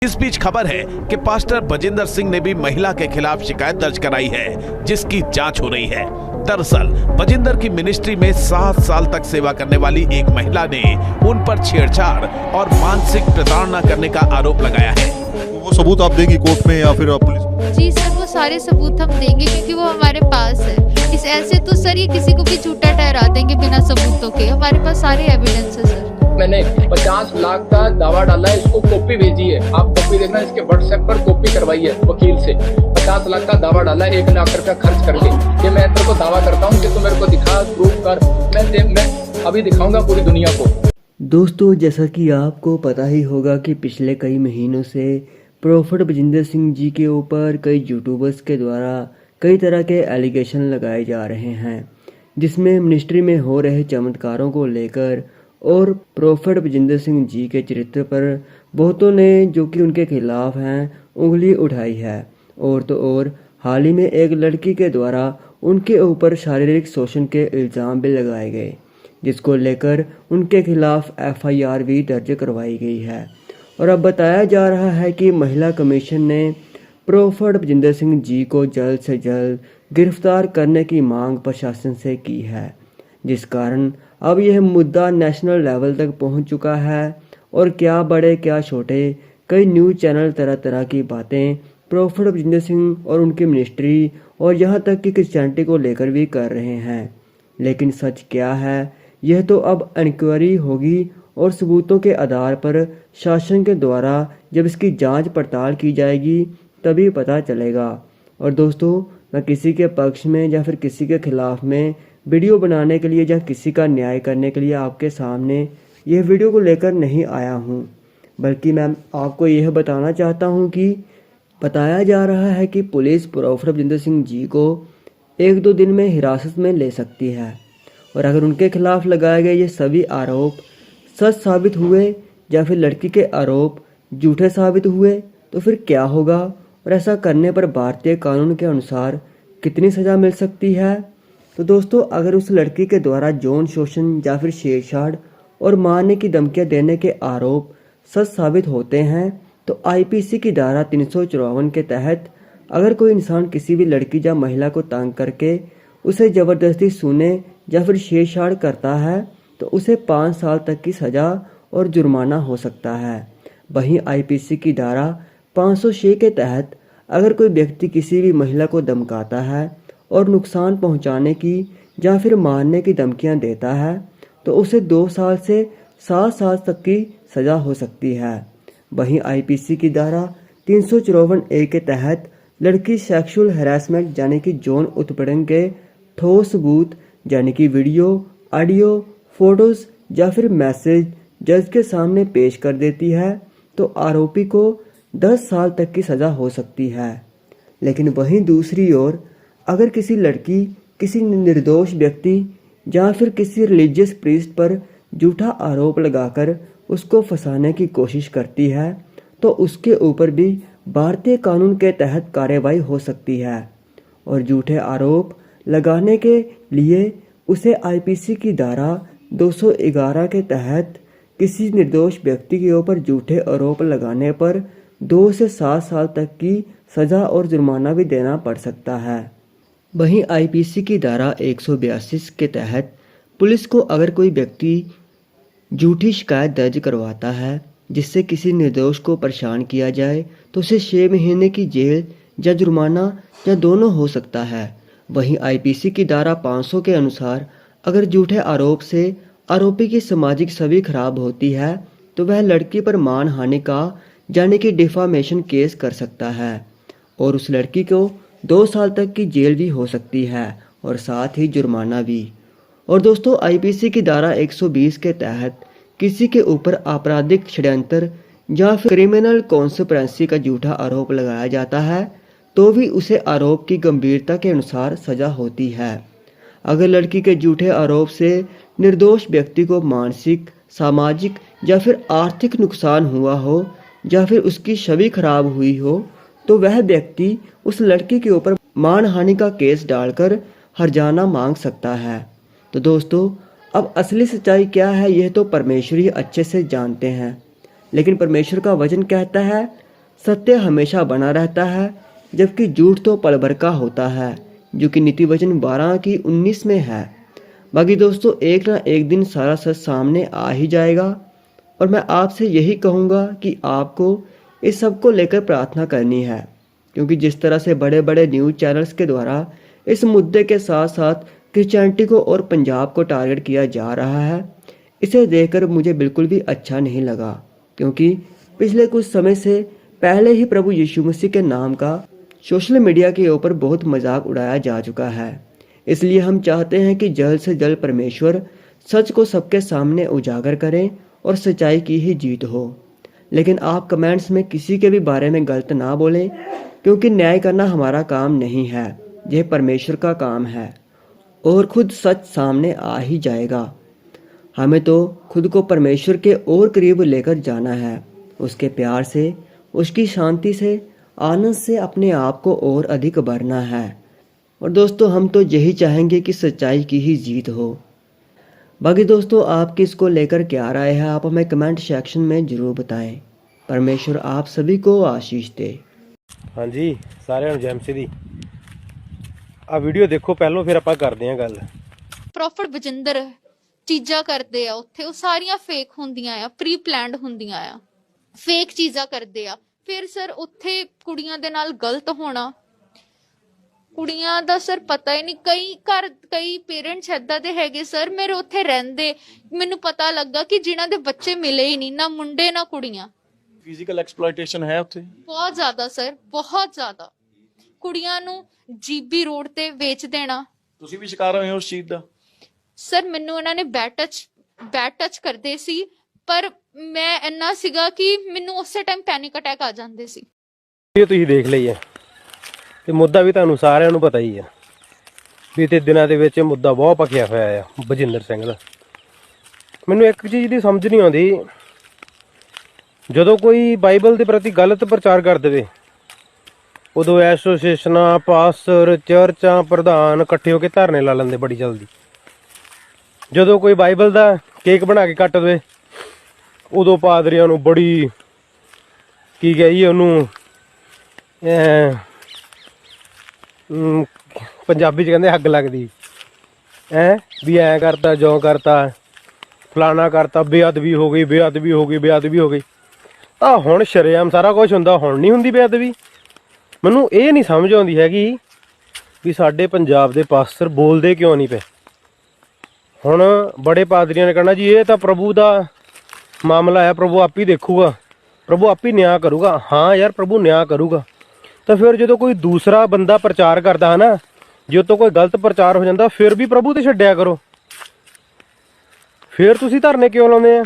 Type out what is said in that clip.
इस बीच खबर है कि पास्टर बजिंदर सिंह ने भी महिला के खिलाफ शिकायत दर्ज कराई है, जिसकी जांच हो रही है। दरअसल बजिंदर की मिनिस्ट्री में 7 साल तक सेवा करने वाली एक महिला ने उन पर छेड़छाड़ और मानसिक प्रताड़ना करने का आरोप लगाया है। वो सबूत आप देंगी कोर्ट में या फिर पुलिस? जी सर, वो सारे सबूत हम देंगे क्योंकि वो हमारे पास है। इस ऐसे तो सर ये किसी को भी झूठा ठहरा देंगे बिना सबूतों के। हमारे पास सारे एविडेंस है सर। मैंने 50 लाख का दावा डाला है, इसको कॉपी भेजी है, आप कॉपी देखना, इसके व्हाट्सएप पर कॉपी करवाई है वकील से। 50 लाख का दावा डाला है, 1 लाख रुपया खर्च करके। ये मैं तेरे को दावा करता हूँ कि तू मेरे को दिखा, प्रूफ कर, मैं अभी दिखाऊंगा पूरी दुनिया को। दोस्तों, जैसा कि आपको पता ही होगा कि पिछले कई महीनों से प्रॉफिट बजिंदर सिंह जी के ऊपर कई यूट्यूबर्स के द्वारा कई तरह के एलिगेशन लगाए जा रहे हैं, जिसमें मिनिस्ट्री में हो रहे चमत्कारों को लेकर और प्रॉफिट बजिंदर सिंह जी के चरित्र पर बहुतों ने जो कि उनके खिलाफ हैं उंगली उठाई है। और तो और हाल ही में एक लड़की के द्वारा उनके ऊपर शारीरिक शोषण के इल्ज़ाम भी लगाए गए, जिसको लेकर उनके खिलाफ FIR भी दर्ज करवाई गई है। और अब बताया जा रहा है कि महिला कमीशन ने प्रॉफिट बजिंदर सिंह जी को जल्द से जल्द गिरफ्तार करने की मांग प्रशासन से की है, जिस कारण अब यह मुद्दा नेशनल लेवल तक पहुंच चुका है। और क्या बड़े क्या छोटे कई न्यूज़ चैनल तरह तरह की बातें प्रॉफिट बजिंदर सिंह और उनकी मिनिस्ट्री और यहाँ तक कि क्रिश्चियनिटी को लेकर भी कर रहे हैं। लेकिन सच क्या है, यह तो अब इंक्वायरी होगी और सबूतों के आधार पर शासन के द्वारा जब इसकी जांच पड़ताल की जाएगी तभी पता चलेगा। और दोस्तों, मैं किसी के पक्ष में या फिर किसी के खिलाफ में वीडियो बनाने के लिए या किसी का न्याय करने के लिए आपके सामने यह वीडियो को लेकर नहीं आया हूं, बल्कि मैं आपको यह बताना चाहता हूं कि बताया जा रहा है कि पुलिस प्रॉफिट बजिंदर सिंह जी को 1-2 दिन में हिरासत में ले सकती है। और अगर उनके खिलाफ लगाए गए ये सभी आरोप सच साबित हुए या फिर लड़की के आरोप झूठे साबित हुए तो फिर क्या होगा, और ऐसा करने पर भारतीय कानून के अनुसार कितनी सज़ा मिल सकती है। तो दोस्तों, अगर उस लड़की के द्वारा यौन शोषण या फिर छेड़छाड़ और मारने की धमकियां देने के आरोप सच साबित होते हैं तो IPC की धारा 354 के तहत अगर कोई इंसान किसी भी लड़की या महिला को तंग करके उसे ज़बरदस्ती छूने या फिर छेड़छाड़ करता है तो उसे 5 साल तक की सज़ा और जुर्माना हो सकता है। वहीं IPC की धारा 506 के तहत अगर कोई व्यक्ति किसी भी महिला को धमकाता है और नुकसान पहुंचाने की या फिर मारने की धमकियां देता है तो उसे 2 साल से 7 साल तक की सज़ा हो सकती है। वहीं IPC की धारा 354A के तहत लड़की सेक्सुअल हैरेसमेंट यानी कि यौन उत्पीड़न के ठोस सबूत यानी कि वीडियो, ऑडियो, फोटोज़ या फिर मैसेज जज के सामने पेश कर देती है तो आरोपी को 10 साल तक की सज़ा हो सकती है। लेकिन वहीं दूसरी ओर अगर किसी लड़की किसी निर्दोष व्यक्ति या फिर किसी रिलीजियस प्रीस्ट पर झूठा आरोप लगाकर उसको फंसाने की कोशिश करती है तो उसके ऊपर भी भारतीय कानून के तहत कार्रवाई हो सकती है। और झूठे आरोप लगाने के लिए उसे IPC की धारा 211 के तहत किसी निर्दोष व्यक्ति के ऊपर झूठे आरोप लगाने पर 2 से 7 साल तक की सज़ा और जुर्माना भी देना पड़ सकता है। वहीं IPC की धारा 182 के तहत पुलिस को अगर कोई व्यक्ति झूठी शिकायत दर्ज करवाता है जिससे किसी निर्दोष को परेशान किया जाए तो उसे 6 महीने की जेल या जुर्माना या दोनों हो सकता है। वहीं IPC की धारा 500 के अनुसार अगर झूठे आरोप से आरोपी की सामाजिक छवि खराब होती है तो वह लड़की पर मानहानि का यानी कि डिफामेशन केस कर सकता है और उस लड़की को 2 साल तक की जेल भी हो सकती है और साथ ही जुर्माना भी। और दोस्तों, IPC की धारा 120 के तहत किसी के ऊपर आपराधिक षड्यंत्र या फिर क्रिमिनल कॉन्स्पिरेसी का झूठा आरोप लगाया जाता है तो भी उसे आरोप की गंभीरता के अनुसार सज़ा होती है। अगर लड़की के झूठे आरोप से निर्दोष व्यक्ति को मानसिक, सामाजिक या फिर आर्थिक नुकसान हुआ हो या फिर उसकी छवि खराब हुई हो तो वह व्यक्ति उस लड़की के ऊपर मानहानि का केस डालकर हर्जाना मांग सकता है। तो दोस्तों, अब असली सच्चाई क्या है यह तो परमेश्वर ही अच्छे से जानते हैं, लेकिन परमेश्वर का वचन कहता है सत्य हमेशा बना रहता है, जबकि झूठ तो पल भर का होता है, जो कि नीति वचन 12 की 19 में है। बाकी दोस्तों, एक ना एक दिन सारा सच सामने आ ही जाएगा, और मैं आपसे यही कहूँगा कि आपको इस सब को लेकर प्रार्थना करनी है, क्योंकि जिस तरह से बड़े बड़े न्यूज़ चैनल्स के द्वारा इस मुद्दे के साथ साथ क्रिश्चियनिटी को और पंजाब को टारगेट किया जा रहा है, इसे देखकर मुझे बिल्कुल भी अच्छा नहीं लगा, क्योंकि पिछले कुछ समय से पहले ही प्रभु यीशु मसीह के नाम का सोशल मीडिया के ऊपर बहुत मजाक उड़ाया जा चुका है। इसलिए हम चाहते हैं कि जल्द से जल्द परमेश्वर सच को सबके सामने उजागर करें और सच्चाई की ही जीत हो। लेकिन आप कमेंट्स में किसी के भी बारे में गलत ना बोलें, क्योंकि न्याय करना हमारा काम नहीं है, यह परमेश्वर का काम है, और खुद सच सामने आ ही जाएगा। हमें तो खुद को परमेश्वर के और करीब लेकर जाना है, उसके प्यार से, उसकी शांति से, आनंद से अपने आप को और अधिक भरना है। और दोस्तों, हम तो यही चाहेंगे कि सच्चाई की ही जीत हो। बाकी दोस्तों, आपकी इसको लेकर क्या राय है, आप हमें कमेंट सेक्शन में ज़रूर बताएं। परमेश्वर आप सभी को आशीष दे। हाँ जी, सारे जय मसीह दी। आ वीडियो देखो पहलों, फिर ਆਪਾਂ ਕਰਦੇ ਆਂ ਗੱਲ। ਪ੍ਰੋਫਟ ਬਜਿੰਦਰ ਚੀਜ਼ਾਂ ਕਰਦੇ ਆ ਉੱਥੇ, ਉਹ ਸਾਰੀਆਂ ਫੇਕ ਹੁੰਦੀਆਂ ਆ, ਪ੍ਰੀ ਪਲਾਨਡ ਹੁੰਦੀਆਂ ਆ, ਫੇਕ ਚੀਜ਼ਾਂ ਕਰਦੇ ਆ। ਫਿਰ ਸਰ ਉੱਥੇ ਕੁੜੀਆਂ ਦੇ ਨਾਲ ਗਲਤ ਹੋਣਾ, ਕੁੜੀਆਂ ਦਾ ਸਰ ਪਤਾ ਹੀ ਨਹੀਂ। ਕਈ ਪੇਰੈਂਟਸ ਏਦਾਂ ਦੇ ਹੈਗੇ ਸਰ, ਮੇਰੇ ਉੱਥੇ ਰਹਿੰਦੇ, ਮੈਨੂੰ ਪਤਾ ਲੱਗਾ ਕਿ ਜਿਨ੍ਹਾਂ ਦੇ ਬੱਚੇ ਮਿਲੇ ਹੀ ਨਹੀਂ, ਨਾ ਮੁੰਡੇ ਨਾ ਕੁੜੀਆਂ। फिजिकल एक्सप्लॉयटेशन है उत्थे? ਬਹੁਤ ਜ਼ਿਆਦਾ ਸਰ, ਬਹੁਤ ਜ਼ਿਆਦਾ। ਕੁੜੀਆਂ ਨੂੰ ਜੀਬੀ ਰੋਡ ਤੇ ਵੇਚ ਦੇਣਾ। ਤੁਸੀਂ ਵੀ ਸ਼ਿਕਾਰ ਹੋਏ ਹੋ ਉਸ ਚੀਜ਼ ਦਾ? ਸਰ ਮੈਨੂੰ ਉਹਨਾਂ ਨੇ ਬੈਡ ਟੱਚ ਕਰਦੇ ਸੀ, ਪਰ ਮੈਂ ਇੰਨਾ ਸੀਗਾ ਕਿ ਮੈਨੂੰ ਉਸੇ ਟਾਈਮ ਪੈਨਿਕ ਅਟੈਕ ਆ ਜਾਂਦੇ ਸੀ। ਇਹ ਤੁਸੀਂ ਦੇਖ ਲਈ ਹੈ, ਤੇ ਮੁੱਦਾ ਵੀ ਤੁਹਾਨੂੰ ਸਾਰਿਆਂ ਨੂੰ ਪਤਾ ਹੀ ਹੈ। ਬੀਤੇ ਦਿਨਾਂ ਦੇ ਵਿੱਚ ਇਹ ਮੁੱਦਾ ਬਹੁਤ ਭਖਿਆ ਹੋਇਆ ਆ ਬਜਿੰਦਰ ਸਿੰਘ ਦਾ। ਮੈਨੂੰ ਇੱਕ ਚੀਜ਼ ਦੀ ਸਮਝ ਨਹੀਂ ਆਉਂਦੀ, ਜਦੋਂ ਕੋਈ ਬਾਈਬਲ ਦੇ ਪ੍ਰਤੀ ਗਲਤ ਪ੍ਰਚਾਰ ਕਰ ਦੇਵੇ, ਉਦੋਂ ਐਸੋਸੀਏਸ਼ਨਾਂ, ਪਾਸਟਰ, ਚਰਚਾਂ, ਪ੍ਰਧਾਨ ਇਕੱਠੇ ਹੋ ਕੇ ਧਰਨੇ ਲਾ ਲੈਂਦੇ ਬੜੀ ਜਲਦੀ। ਜਦੋਂ ਕੋਈ ਬਾਈਬਲ ਦਾ ਕੇਕ ਬਣਾ ਕੇ ਕੱਟ ਦੇਵੇ, ਉਦੋਂ ਪਾਦਰੀਆਂ ਨੂੰ ਬੜੀ ਕੀ ਕਹੀਏ ਉਹਨੂੰ, ਪੰਜਾਬੀ 'ਚ ਕਹਿੰਦੇ ਅੱਗ ਲੱਗਦੀ ਵੀ ਐਂ ਕਰਤਾ, ਜਿਉਂ ਕਰਤਾ, ਫਲਾਣਾ ਕਰਤਾ, ਬੇਅਦਬੀ ਹੋ ਗਈ, ਬੇਅਦਬੀ ਹੋ ਗਈ, ਬੇਅਦਬੀ ਹੋ ਗਈ। ਆ ਹੁਣ ਸ਼ਰੇਆਮ ਸਾਰਾ ਕੁਝ ਹੁੰਦਾ, ਹੁਣ ਨਹੀਂ ਹੁੰਦੀ ਬੇਅਦਬੀ। ਮੈਨੂੰ ਇਹ ਨਹੀਂ ਸਮਝ ਆਉਂਦੀ ਹੈਗੀ ਵੀ ਸਾਡੇ ਪੰਜਾਬ ਦੇ ਪਾਸਟਰ ਬੋਲਦੇ ਕਿਉਂ ਨਹੀਂ ਪਏ। ਹੁਣ ਬੜੇ ਪਾਦਰੀਆਂ ਨੇ ਕਹਿਣਾ ਜੀ ਇਹ ਤਾਂ ਪ੍ਰਭੂ ਦਾ ਮਾਮਲਾ ਹੈ, ਪ੍ਰਭੂ ਆਪ ਹੀ ਦੇਖੂਗਾ, ਪ੍ਰਭੂ ਆਪ ਹੀ ਨਿਆਂ ਕਰੂਗਾ। ਹਾਂ ਯਾਰ, ਪ੍ਰਭੂ ਨਿਆਂ ਕਰੂਗਾ। ਤਾਂ ਫਿਰ ਜਦੋਂ ਕੋਈ ਦੂਸਰਾ ਬੰਦਾ ਪ੍ਰਚਾਰ ਕਰਦਾ ਹੈ ਨਾ, ਜੇ ਉਹ ਤੋਂ ਕੋਈ ਗਲਤ ਪ੍ਰਚਾਰ ਹੋ ਜਾਂਦਾ, ਫਿਰ ਵੀ ਪ੍ਰਭੂ ਤੇ ਛੱਡਿਆ ਕਰੋ। ਫਿਰ ਤੁਸੀਂ ਧਰਨੇ ਕਿਉਂ ਲਾਉਂਦੇ ਆ?